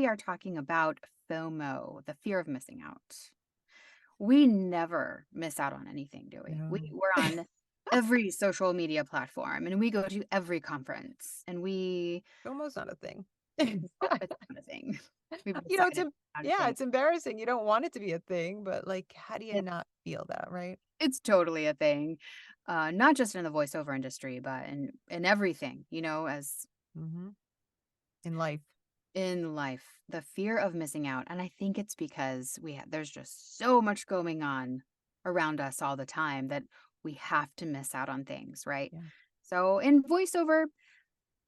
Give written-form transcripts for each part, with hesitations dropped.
are talking about FOMO, the fear of missing out. We never miss out on anything, do we? No. We're on every social media platform and we go to every conference and we Almost not a thing. oh, it's not a thing. We've It's decided it's not a yeah, thing. it's embarrassing. You don't want it to be a thing, but like, how do you It's not feel that, right? it's totally a thing. Not just in the voiceover industry, but in everything, as Hmm. In life. in life, the fear of missing out. And I think it's because there's just so much going on around us all the time that we have to miss out on things, right? Yeah. So in voiceover,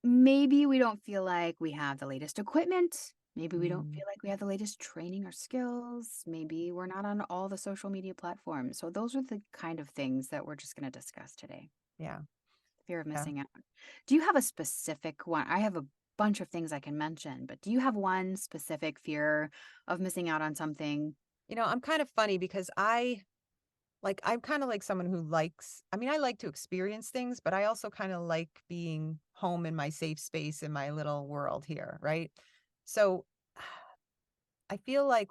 maybe we don't feel like we have the latest equipment. Maybe we don't Mm, feel like we have the latest training or skills. Maybe we're not on all the social media platforms. So those are the kind of things that we're just going to discuss today. yeah. Fear of Yeah. missing out. Do you have a specific one? I have a bunch of things I can mention, but do you have one specific fear of missing out on something? I'm kind of funny because I'm kind of like someone who I like to experience things, but I also kind of like being home in my safe space in my little world here, right? So I feel like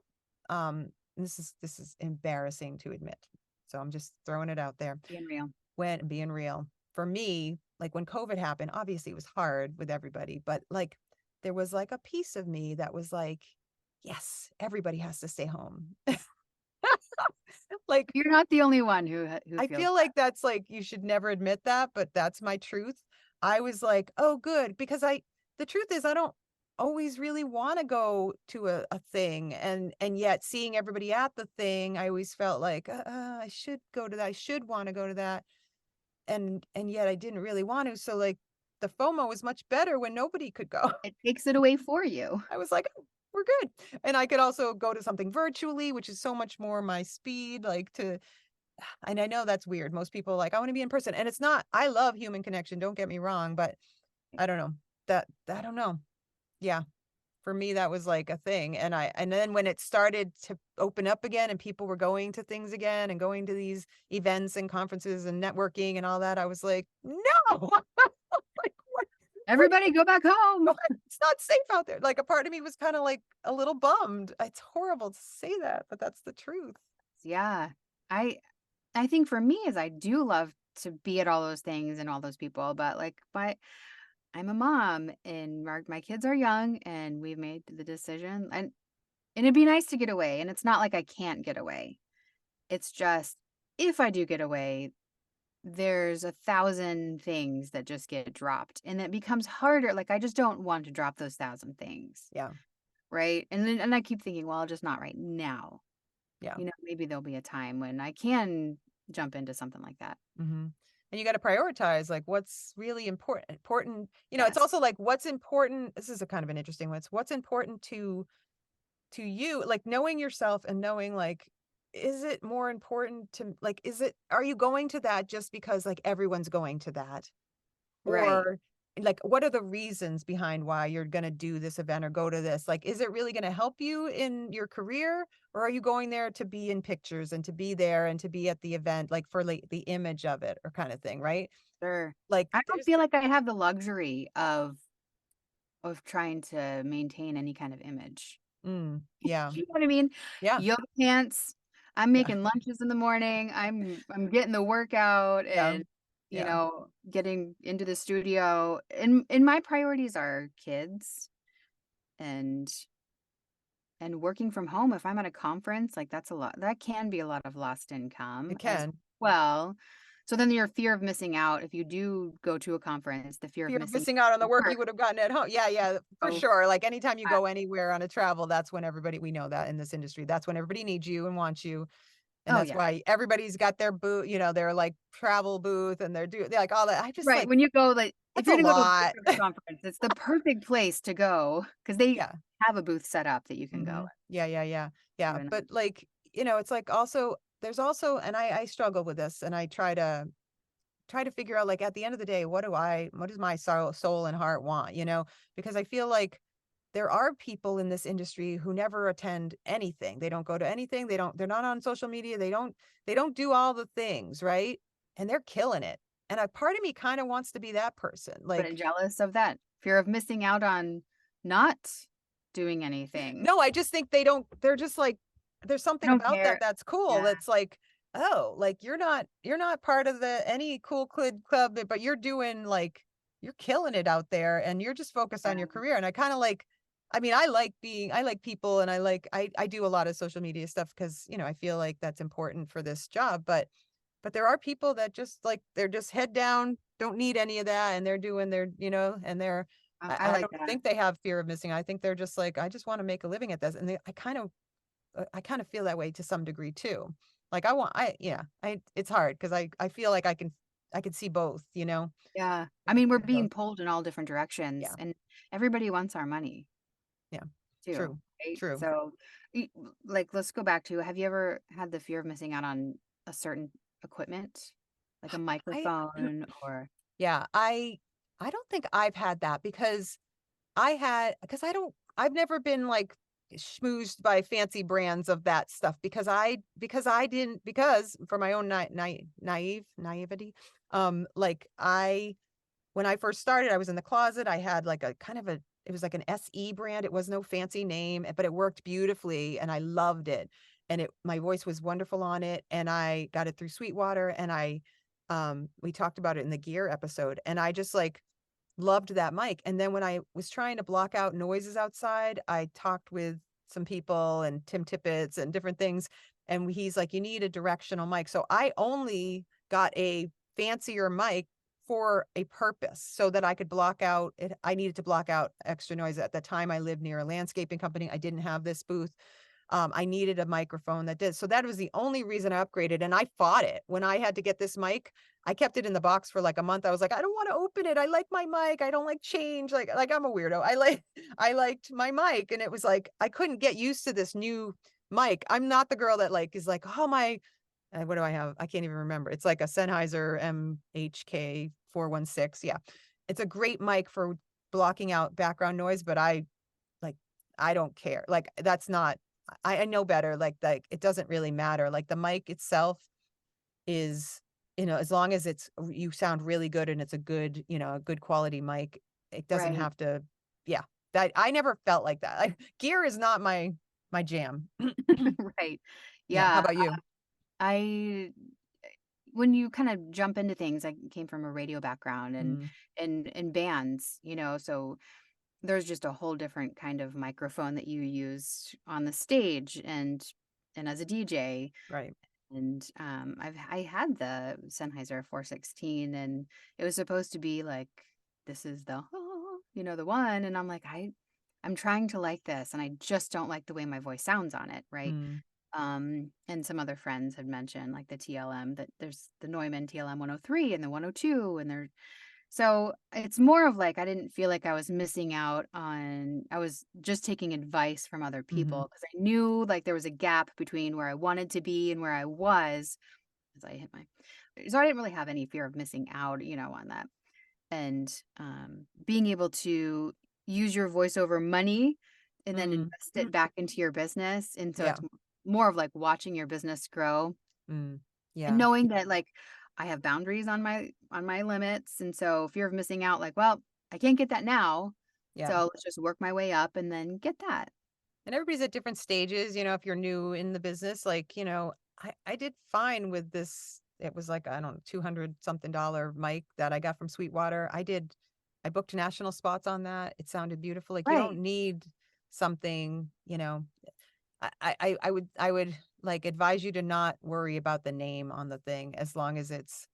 this is embarrassing to admit. So I'm just throwing it out there. Being real. When being real, for me, like when COVID happened, obviously it was hard with everybody, but like there was like a piece of me that was like, yes, everybody has to stay home. Like You're not the only one who I feels feel like that's like you should never admit that, but that's my truth. I was like, "Oh, good," because the truth is I don't always really want to go to a thing, and yet seeing everybody at the thing, I always felt like, I should go to that. I should want to go to that." And yet I didn't really want to. So like the FOMO was much better when nobody could go. it takes it away for you. I was like, "Oh, we're good." And I could also go to something virtually, which is so much more my speed, like to and I know that's weird. Most people are like, I want to be in person. And it's not, I love human connection. Don't get me wrong, but I don't know I don't know. Yeah. For me, that was like a thing. And then when it started to open up again and people were going to things again and going to these events and conferences and networking and all that, I was like, no, like what, Everybody go back home. what? It's not safe out there. Like a part of me was kind of like a little bummed. It's horrible to say that, but that's the truth. Yeah. I I think for me is I do love to be at all those things and all those people, but I'm a mom and my kids are young and we've made the decision and it'd be nice to get away and it's not like I can't get away. It's just if I do get away, there's 1,000 things that just get dropped and it becomes harder. Like I just don't want to drop those 1,000 things, Yeah. right? And I keep thinking, well, just not right now. Yeah. Maybe there'll be a time when I can jump into something like that. Mhm. And you gotta prioritize, like, what's really important, it's Yes. also like what's important this is a kind of an interesting one. It's what's important to you, like, knowing yourself and knowing, like, is it more important to like, are you going to that just because, like, everyone's going to that? Right. Or, like, what are the reasons behind why you're gonna do this event or go to this? Like, is it really gonna help you in your career, or are you going there to be in pictures and to be there and to be at the event, like, for, like, the image of it or kinda thing, right? Sure. Like, I don't there's feel like I have the luxury of trying to maintain any kind of image. yeah, You know what I mean? yeah, Yoga pants, I'm yeah, making lunches in the morning, I'm getting the workout yeah, and, yeah, getting into the studio, and my priorities are kids and working from home. If I'm at a conference, like, that can be a lot of lost income it as can. well. So then your fear of missing out, if you do go to a conference, the fear of Fear of missing missing out on the out work work. you would have gotten at home. Yeah, yeah, for Oh, sure. Like anytime you uh, go anywhere on a travel, that's when everybody we know that in this industry. That's when everybody needs you and wants you. And oh, that's yeah. why everybody's got their booth, their like travel booth and they're like all that. I just Right, like when you go, like if that's you're a gonna go to a lot. voiceover conference, it's the perfect place to go because they Yeah. have a booth set up that you can go Hmm. Yeah, yeah, yeah. Yeah. and But like, it's like also there's also and I struggle with this and I try to figure out like at the end of the day, what does my soul and heart want, Because I feel like there are people in this industry who never attend anything. They don't go to anything. They're not on social media. They don't do all the things, right? And they're killing it. And a part of me kind of wants to be that person. but I'm Like, jealous of that fear of missing out on not doing anything. No, I just think they're just like there's I something don't about that care. that's cool. Yeah, That's like, oh, like you're not part of the any cool kid club, but you're doing like you're killing it out there and you're just focused on your yeah. career. And I kind of like I mean, I like people and I do a lot of social media stuff because, I feel like that's important for this job. But there are people that just like they're just head down, don't need any of that, and they're doing their, and they're I I like don't that. think they have fear of missing. I think they're just like, I just want to make a living at this. And I kind of feel that way to some degree too. Like yeah, it's hard because I feel like I can see both, Yeah. I I can mean, we're see both. being pulled in all different directions, Yeah. and everybody wants our money Yeah. too, True. right? True. So, like, let's go back to, have you ever had the fear of missing out on a certain equipment, like a I microphone or yeah, I don't think I've had that because I've never been like schmoozed by fancy brands of that stuff because for my own naivety, like when I first started, I was in the closet. I had like a kind of it was like an SE brand. It was no fancy name, but it worked beautifully and I loved it. And my voice was wonderful on it. And I got it through Sweetwater and we talked about it in the gear episode and I just like loved that mic. And then when I was trying to block out noises outside, I talked with some people and Tim Tippett and different things. And he's like, you need a directional mic. So I only got a fancier mic for a purpose so that I could block out it. I needed to block out extra noise. At the time, I lived near a landscaping company. I didn't have this booth. I needed a microphone that did. So that was the only reason I upgraded. And I fought it when I had to get this mic. I kept it in the box for like a month. I was like, I don't want to open it. I like my mic. I don't like change. Like I'm a weirdo. I liked my mic. And it was like, I couldn't get used to this new mic. I'm not the girl that like is like, oh my, what do I have? I can't even remember. It's like a Sennheiser MHK 416. Yeah. It's a great mic for blocking out background noise, but like I don't care. Like that's not I know better. Like it doesn't really matter. Like the mic itself is, as long as you sound really good and it's a good quality mic, it doesn't right, have to yeah. That I never felt like that. Gear is not my jam. right. Yeah. How Yeah, about you? I when you kind of jump into things, I came from a radio background and Mm, in bands, so there's just a whole different kind of microphone that you use on the stage and as a DJ. right. And I had the Sennheiser 416, and it was supposed to be like, this is the the one, and I'm like, I'm trying to like this, and I just don't like the way my voice sounds on it, right? Mm, And some other friends had mentioned like the TLM, that there's the Neumann TLM 103 and the 102, and they're so it's more of like I didn't feel like I was missing out on, I was just taking advice from other mhm, people because I knew like there was a gap between where I wanted to be and where I was as I hit my, so I didn't really have any fear of missing out, on that. And being able to use your voiceover money and then mm, invest it back into your business. And so yeah, it's more of like watching your business grow mm, and yeah, knowing that, like, I have boundaries on my limits, and so fear of missing out, like, well, I can't get that now, yeah. so let's just work my way up and then get that. And everybody's at different stages, if you're new in the business, like, I did fine with this. It was like, I don't know, 200 something dollar mic that I got from Sweetwater. I booked national spots on that. It sounded beautiful. Like you Right, don't need something, I would like advise you to not worry about the name on the thing as long as it's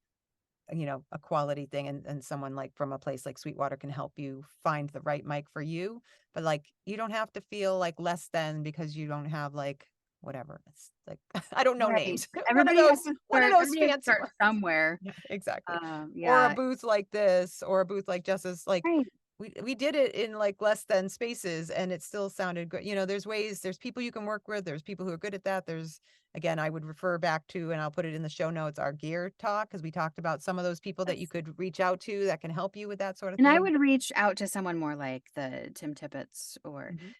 a quality thing and someone like from a place like Sweetwater can help you find the right mic for you. But like you don't have to feel like less than because you don't have like whatever. It's like I don't know right. names. One of those Everybody has to fancy start ones. somewhere. Yeah, exactly. Or a Yeah, booth like this, or a booth like Jess's, like right. we did it in like less than spaces and it still sounded good. There's people you can work with, there's people who are good at that. There's again, I would refer back to, and I'll put it in the show notes, our gear talk, because we talked about some of those people that you Yes. could reach out to that can help you with that sort of And I thing. would reach out to someone more like the Tim Tippetts or, Mhm.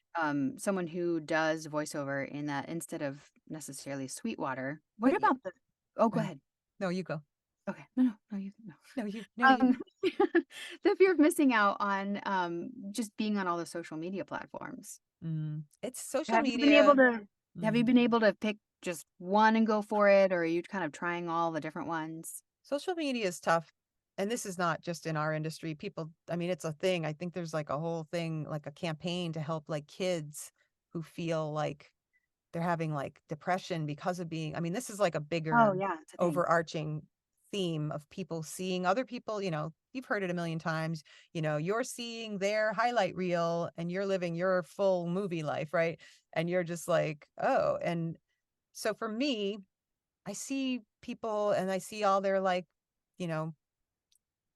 someone who does voiceover in that instead of necessarily Sweetwater. What But yeah, about the Oh, go go ahead. ahead. No, you go. Okay. No, no, no, you no. No, you. Um, Go. The fear of missing out on, just being on all the social media platforms. It's social Have you been able media. to have you Mm. been able to pick just one and go for it, or are you kind of trying all the different ones? Social media is tough. And this is not just in our industry. People, I mean, it's a thing. I think there's like a whole thing, like a campaign to help like kids who feel like they're having like depression because of being, I mean, this is like a Oh, bigger yeah, it's a thing. overarching theme of people seeing other people, you've heard it a million times, you're seeing their highlight reel and you're living your full movie life, right? And you're just like, oh, and so for me, I see people and I see all their like, you know,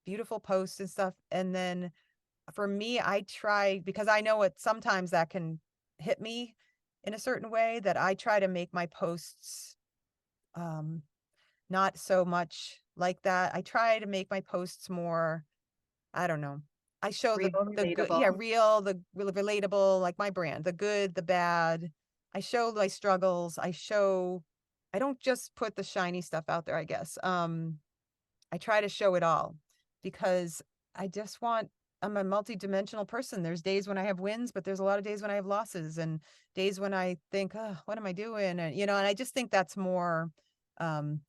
beautiful posts and stuff. And then for me, I try because I know it sometimes that can hit me in a certain way that I try to make my posts um not so much like that. I try to make my posts more, I don't know. I show Real, the good, yeah, relatable. real, the really relatable, like my brand, the good, the bad. I show my struggles. I don't just put the shiny stuff out there, I guess. I try to show it all because I just want I'm a multidimensional person. There's days when I have wins, but there's a lot of days when I have losses and days when I think, "Oh, what am I doing?" And I just think that's more um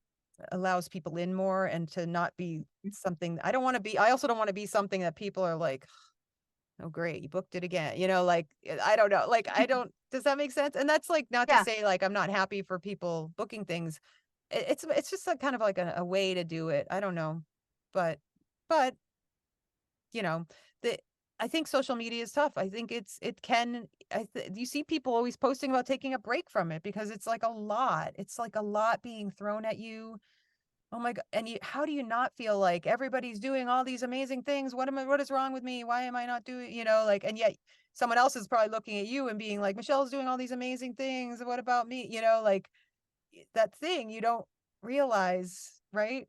allows people in more and to not be something I don't want to be I also don't want to be something that people are like, "Oh, great, you booked it again." Like I don't know. Like I don't does that make sense? And that's like not to Yeah, say like I'm not happy for people booking things. It's just a kind of like a way to do it. I don't know. But, you know, the I think social media is tough. I think it can you see people always posting about taking a break from it because it's like a lot. It's like a lot being thrown at you. Oh my god. And how do you not feel like everybody's doing all these amazing things? What is wrong with me? Why am I not doing, like and yet someone else is probably looking at you and being like, Michelle's doing all these amazing things. What about me? Like that thing you don't realize, right?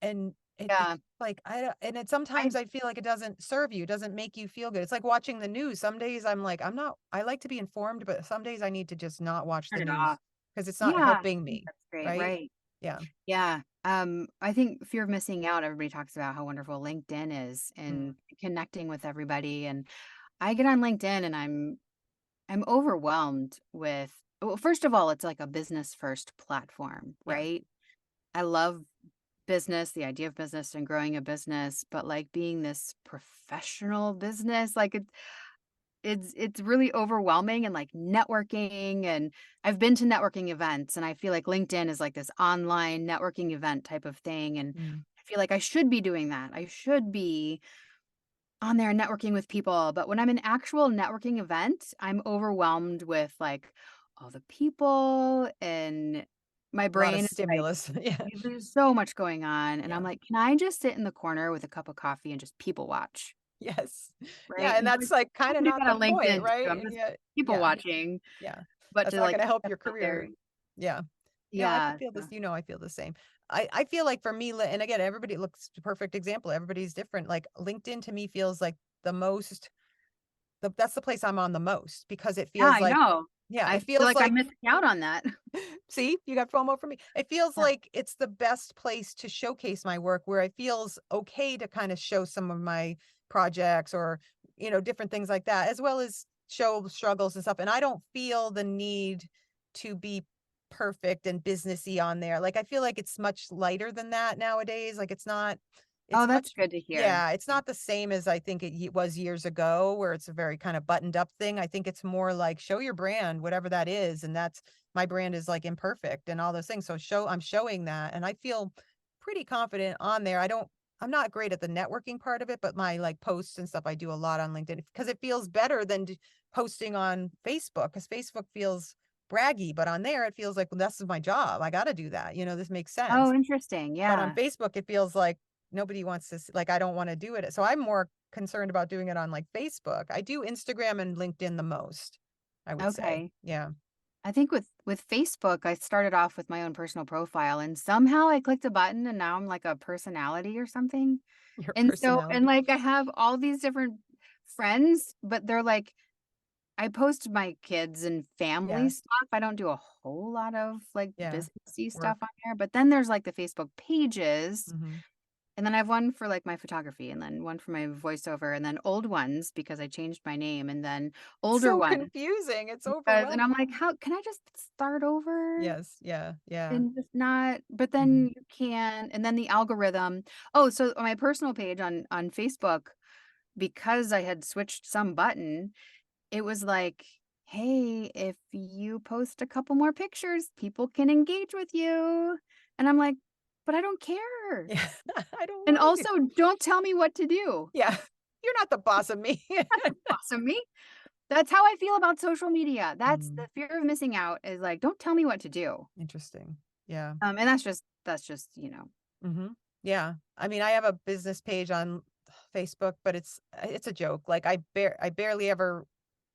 And it's yeah. like I don't and it I sometimes I feel like it doesn't serve you, it doesn't make you feel good. It's like watching the news. Some days I'm like, I like to be informed, but some days I need to just not watch the turn it news off. because it's not Yeah, I helping think me, that's great, right? right. Yeah. Yeah, I think fear of missing out, everybody talks about how wonderful LinkedIn is Mm, and connecting with everybody, and I get on LinkedIn and I'm overwhelmed with well, first of all, it's like a business first platform, yeah. right? I love business, the idea of business and growing a business, but like being this professional business, like it's really overwhelming and like networking and I've been to networking events and I feel like LinkedIn is like this online networking event type of thing and Mm. I feel like I should be doing that. I should be on there networking with people, but when I'm in actual networking event, I'm overwhelmed with like all the people and my A lot of brain is like stimulus. Yeah. there's so much going on and Yeah. I'm like, "Can I just sit in the corner with a cup of coffee and just people watch?" Yes. Yeah, Right? and And that's, like, I kinda can do not that the on point, LinkedIn too. right? I'm just Yeah. people Yeah. watching, Yeah. but That's to not like gonna help step your out there. career. Yeah. No, I could Yeah, feel this, so I feel the same. I feel like for me, and again, everybody looks a perfect example. Everybody's different. Like LinkedIn to me feels like the most, that's the place I'm on the most because it yeah, feels I like, know. yeah, I it feel feels like I'm like, missing out on that. see, you got FOMO for me. It feels Yeah. like it's the best place to showcase my work where it feels okay to kind of show some of my projects or, different things like that, as well as show struggles and stuff. And I don't feel the need to be perfect and businessy on there. Like I feel like it's much lighter than that nowadays. Like Oh, it's that's much good to hear. yeah, it's not the same as I think it was years ago where it's a very kind of buttoned up thing. I think it's more like show your brand, whatever that is. And that's my brand is like imperfect and all those things. So I'm showing that and I feel pretty confident on there. I'm not great at the networking part of it, but my like posts and stuff I do a lot on LinkedIn because it feels better than posting on Facebook because Facebook feels braggy, but on there it feels like, well, this is my job. I got to do that. This makes Oh, sense. interesting, But on yeah. Facebook, it feels like nobody wants to like, I don't wanna do it. So I'm more concerned about doing it on, like, Facebook. I do Instagram and LinkedIn the most, I would say. Okay. Yeah. I think with Facebook, I started off with my own personal profile, and somehow I clicked a button, and now I'm like a personality or something. Your And so and, personality. like, I have all these different friends, but they're like I post my kids and family Yeah, stuff. I don't do a whole lot of, like, yeah. businessy Work. stuff on there, but then there's, like, the Facebook pages, Mhm. And then I have one for, like, my photography, and then one for my voiceover, and then old ones because I changed my name, and then older So ones confusing, it's because and I'm overwhelming. like, "How can I just start over Yes, yeah, yeah. and just not?" But Mhm. then you can and then the algorithm oh, so on my personal page on Facebook, because I had switched some button, it was like, "Hey, if you post a couple more pictures, people can engage with you." And I'm like, "But I don't care." Yeah, I don't And wanna do also, don't tell me what to do. yeah, you're not the boss of me. That's the boss of me. That's how I feel about social media. That's Mm, the fear of missing out is like, don't tell me what to do. interesting. Yeah. And that's just, Mhm. Yeah. I mean, I have a business page on Facebook, but it's a joke. Like I barely ever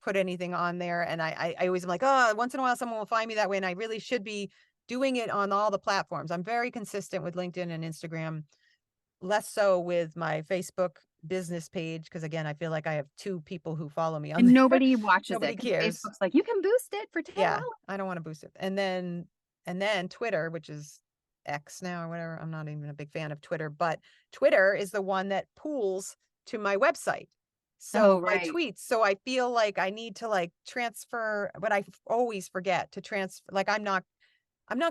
put anything on there, and I always am like, "Oh, once in a while someone will find me that way," and I really should be doing it on all the platforms. I'm very consistent with LinkedIn and Instagram, less so with my Facebook business page because again, I feel like I have 2 people who follow me on and there. nobody watches it Nobody because cares. Facebook's like, "You can boost it for Yeah, $10." I don't wanna boost it. And then Twitter, which is X now or whatever, I'm not even a big fan of Twitter, but Twitter is the one that pools to my website. Oh, So my right. tweets, so I feel like I need to, like, transfer, but always forget to transfer. Like, I'm not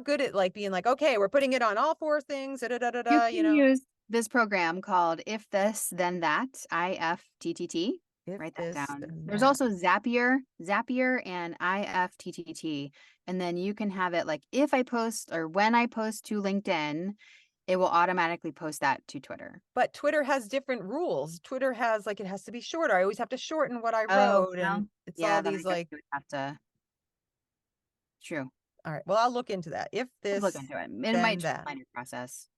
good at, like, being like, "Okay, we're putting it on all 4 things, da da da da You da," you can know? use this program called If This Then That, IFTTT. If Write that this, down. then There's that. also Zapier and IFTTT, and then you can have it like if I post or when I post to LinkedIn, it will automatically post that to Twitter. But Twitter has different rules. Twitter has, like, it has to be shorter. I always have to shorten what I Oh, wrote, and well, it's all yeah, then I these, guess like you would have to true. alright, well, I'll look into that. If Just look this, into it. It might then that. streamline your process.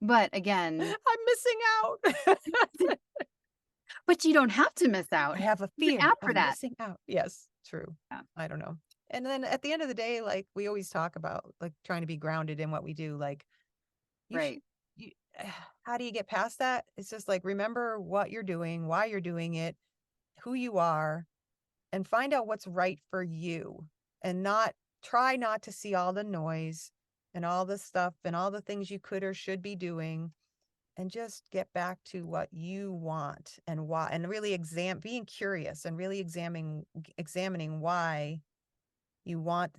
But again I'm missing out. but you don't have to miss out. I have a There's an fear app for of that. missing out. Yes, true. Yeah, I don't know. And then at the end of the day, like, we always talk about, like, trying to be grounded in what we do, like, you should right. you how do you get past that? It's just, like, remember what you're doing, why you're doing it, who you are, and find out what's right for you, and not try not to see all the noise and all the stuff and all the things you could or should be doing, and just get back to what you want and why, and really being curious and really examining why you want,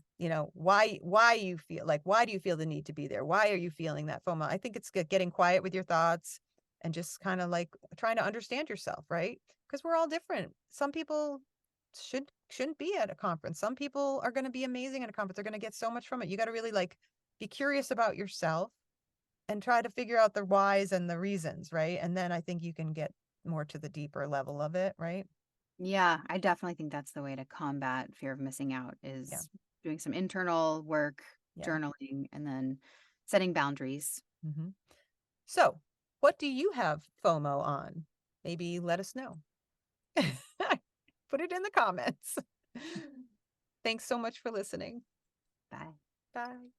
why you feel like, why do you feel the need to be there? Why are you feeling that FOMO? I think it's getting quiet with your thoughts and just kind of like trying to understand yourself, right? Because we're all different. Some people shouldn't be at a conference. Some people are going to be amazing at a conference. They're going to get so much from it. You got to really like be curious about yourself and try to figure out the whys and the reasons, right? And then I think you can get more to the deeper level of it, right? Yeah, I definitely think that's the way to combat fear of missing out Yeah. is doing some internal work, Yeah. journaling, and then setting boundaries. Mhm. So, what do you have FOMO on? Maybe let us know. Put it in the comments. Thanks so much for listening. Bye. Bye.